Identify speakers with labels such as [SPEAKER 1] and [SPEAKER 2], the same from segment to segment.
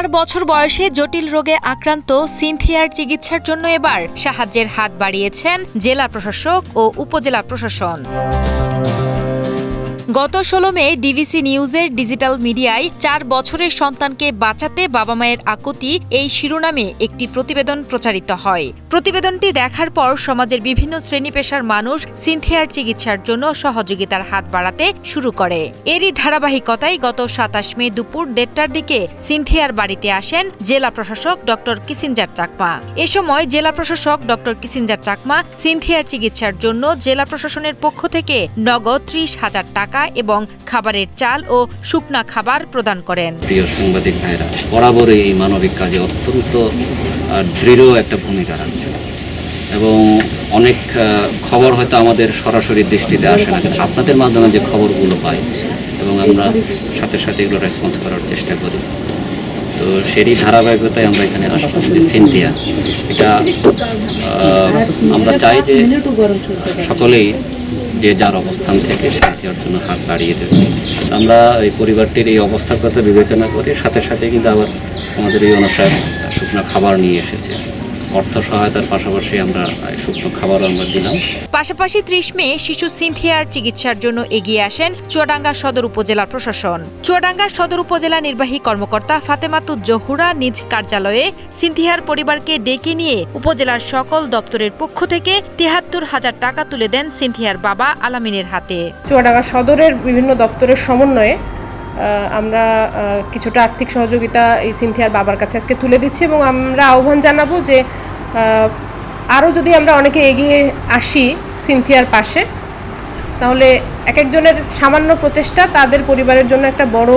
[SPEAKER 1] 4 বছর বয়সে জটিল রোগে আক্রান্ত সিনথিয়ার চিকিৎসার জন্য এবার সাহায্যের হাত বাড়িয়েছেন জেলা প্রশাসক ও উপজেলা প্রশাসন। গত 16 মে ডিভিসি নিউজের ডিজিটাল মিডিয়ায় 4 বছরের সন্তানকে বাঁচাতে বাবা মায়ের আকুতি এই শিরোনামে একটি প্রতিবেদন প্রচারিত হয়। প্রতিবেদনটি দেখার পর সমাজের বিভিন্ন শ্রেণী পেশার মানুষ সিনথিয়ার চিকিৎসার জন্য সহযোগিতার হাত বাড়াতে শুরু করে। এরই ধারাবাহিকতায় গত 27 মে দুপুর 1:30টার দিকে সিনথিয়ার বাড়িতে আসেন জেলা প্রশাসক ডক্টর কিসিঞ্জার চাকমা। এ সময় জেলা প্রশাসক ডক্টর কিসিঞ্জার চাকমা সিনথিয়ার চিকিৎসার জন্য জেলা প্রশাসনের পক্ষ থেকে নগদ 30,000 টাকা এবং খাবারের চাল ও শুকনা খাবার প্রদান করেন।
[SPEAKER 2] প্রিয় সাংবাদিক ভাইরা, বরাবরই এই মানবিক কাজে অত্যন্ত দৃঢ় একটা ভূমিকা রাখছেন এবং অনেক খবর হয়তো আমাদের সরাসরি দৃষ্টিতে আসে না, কিন্তু আপনাদের মাধ্যমে যে খবরগুলো পাই এবং আমরা সাথে সাথে এগুলো রেসপন্স করার চেষ্টা করি। তো সেরই ধারাবাহিকতায় আমরা এখানে আসলাম যে সিনথিয়া, এটা আমরা চাই যে সকলেই যে যার অবস্থান থেকে সিনথিয়ার জন্য হাত বাড়িয়ে দেবে। আমরা এই পরিবারটির এই অবস্থার কথা বিবেচনা করে সাথে সাথে কিন্তু আবার আমাদের এই অনুসারে শুকনো খাবার নিয়ে এসেছে। অর্থ সহায়তার পাশাপাশি আমরা শুকনো খাবারও আমরা দিলাম।
[SPEAKER 1] পাশাপাশি 30 মে শিশু সিনথিয়ার চিকিৎসার জন্য এগিয়ে আসেন চুয়াডাঙ্গা সদর উপজেলা প্রশাসন। চুয়াডাঙ্গা সদর উপজেলা নির্বাহী কর্মকর্তা ফাতেমাতুজ জহুরা নিজ কার্যালয়ে সিনথিয়ার পরিবারকে ডেকে নিয়ে উপজেলার সকল দপ্তরের পক্ষ থেকে 73,000 টাকা তুলে দেন সিনথিয়ার বাবা আলামিনের হাতে।
[SPEAKER 3] চুয়াডাঙ্গা সদরের বিভিন্ন দপ্তরের সমন্বয়ে আমরা কিছুটা আর্থিক সহযোগিতা এই সিনথিয়ার বাবার কাছে আজকে তুলে দিচ্ছি এবং আমরা আহ্বান জানাবো যে আরও যদি আমরা অনেকে এগিয়ে আসি সিনথিয়ার পাশে, তাহলে এক একজনের সামান্য প্রচেষ্টা তাদের পরিবারের জন্য একটা বড়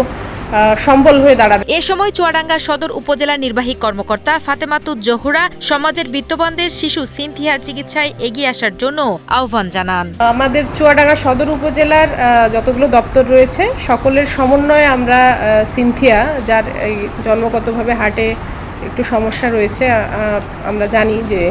[SPEAKER 3] সম্বল হয়ে দাঁড়াবে।
[SPEAKER 1] এ সময় চুয়াডাঙ্গা সদর উপজেলা নির্বাহী কর্মকর্তা ফাতেমাতুজ জহুরা সমাজের বিত্তবানদের শিশু সিনথিয়ার চিকিৎসায় এগিয়ে আসার জন্য আহ্বান জানান।
[SPEAKER 3] আমাদের চুয়াডাঙ্গা সদর উপজেলার যতগুলো দপ্তর রয়েছে সকলের সমন্বয়ে আমরা সিনথিয়া, যার এই জন্মগতভাবে হার্টে একটু সমস্যা রয়েছে, আমরা জানি যে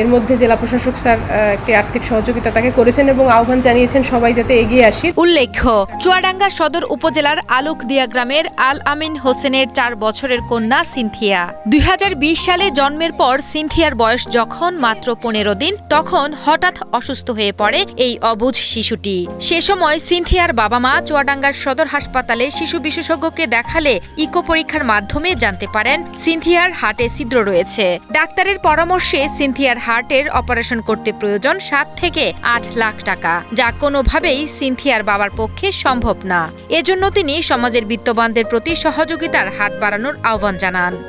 [SPEAKER 3] এর মধ্যে জেলা প্রশাসক স্যার একটি আর্থিক সহযোগিতা তাকে করেছেন এবং আহ্বান জানিয়েছেন সবাই যাতে এগিয়ে আসি।
[SPEAKER 1] উল্লেখ্য, চুয়াডাঙ্গা সদর উপজেলার আলুকদিয়া গ্রামের আল আমিন হোসেনের 4 বছরের কন্যা সিনথিয়া 2020 সালে জন্মের পর সিনথিয়ার বয়স যখন মাত্র 15 দিন, তখন হঠাৎ অসুস্থ হয়ে পড়ে এই অবুঝ শিশুটি। সে সময় সিনথিয়ার বাবা মা চুয়াডাঙ্গার সদর হাসপাতালে শিশু বিশেষজ্ঞকে দেখালে ইকো পরীক্ষার মাধ্যমে জানতে পারেন সিনথিয়ার হার্টে ছিদ্র রয়েছে। ডাক্তারের পরামর্শে সিনথিয়ার হার্টের অপারেশন করতে প্রয়োজন 7 থেকে 8 লাখ টাকা, যা কোনোভাবেই সিনথিয়ার বাবার পক্ষে সম্ভব না। এজন্য তিনি সমাজের বিত্তবানদের প্রতি সহযোগিতার হাত বাড়ানোর আহ্বান জানান।